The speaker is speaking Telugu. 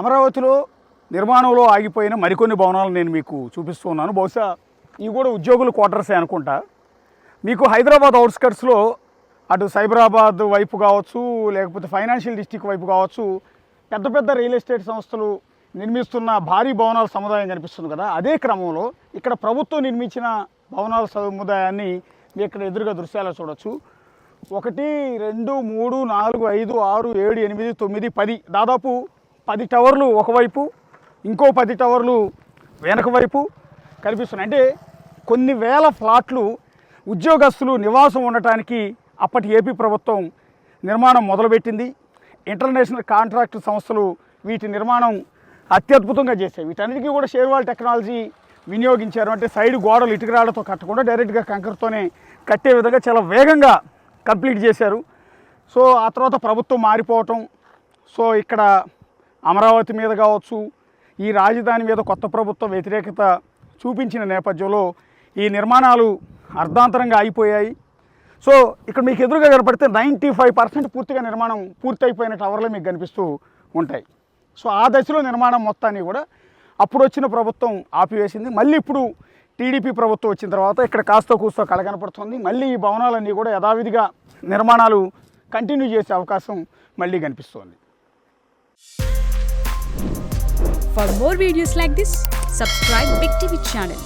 అమరావతిలో నిర్మాణంలో ఆగిపోయిన మరికొన్ని భవనాలు నేను మీకు చూపిస్తూ ఉన్నాను. బహుశా ఇవి కూడా ఉద్యోగుల క్వార్టర్సే అనుకుంటా. మీకు హైదరాబాద్ అవుట్స్కట్స్లో అటు సైబరాబాద్ వైపు కావచ్చు, లేకపోతే ఫైనాన్షియల్ డిస్ట్రిక్ట్ వైపు కావచ్చు, పెద్ద పెద్ద రియల్ ఎస్టేట్ సంస్థలు నిర్మిస్తున్న భారీ భవనాల సముదాయం కనిపిస్తుంది కదా. అదే క్రమంలో ఇక్కడ ప్రభుత్వం నిర్మించిన భవనాల సముదాయాన్ని మీరు ఇక్కడ ఎదురుగా దృశ్యాలు చూడొచ్చు. 1, 2, 3, 4, 5, 6, 7, 8, 9, 10 దాదాపు 10 టవర్లు ఒకవైపు, ఇంకో 10 టవర్లు వెనక వైపు కనిపిస్తున్నాయి. అంటే కొన్ని వేల ఫ్లాట్లు ఉద్యోగస్తులు నివాసం ఉండటానికి అప్పటి ఏపీ ప్రభుత్వం నిర్మాణం మొదలుపెట్టింది. ఇంటర్నేషనల్ కాంట్రాక్ట్ సంస్థలు వీటి నిర్మాణం అత్యద్భుతంగా చేశాయి. వీటన్నిటికీ కూడా షేర్వాల్ టెక్నాలజీ వినియోగించారు. అంటే సైడ్ గోడలు ఇటుకరాళ్లతో కట్టకుండా డైరెక్ట్గా కంకరతోనే కట్టే విధంగా చాలా వేగంగా కంప్లీట్ చేశారు. సో ఆ తర్వాత ప్రభుత్వం మారిపోవటం, సో ఇక్కడ అమరావతి మీద కావచ్చు, ఈ రాజధాని మీద కొత్త ప్రభుత్వం వ్యతిరేకత చూపించిన నేపథ్యంలో ఈ నిర్మాణాలు అర్ధాంతరంగా అయిపోయాయి. సో ఇక్కడ మీకు ఎదురుగా కనపడితే 95% పూర్తిగా నిర్మాణం పూర్తయిపోయిన టవర్లే మీకు కనిపిస్తూ ఉంటాయి. సో ఆ దశలో నిర్మాణం మొత్తాన్ని కూడా అప్పుడు వచ్చిన ప్రభుత్వం ఆపివేసింది. మళ్ళీ ఇప్పుడు టీడీపీ ప్రభుత్వం వచ్చిన తర్వాత ఇక్కడ కాస్త కూస్తో కళ కనపడుతుంది. మళ్ళీ ఈ భవనాలన్నీ కూడా యథావిధిగా నిర్మాణాలు కంటిన్యూ చేసే అవకాశం మళ్ళీ కనిపిస్తోంది. For more videos like this, subscribe Big TV channel.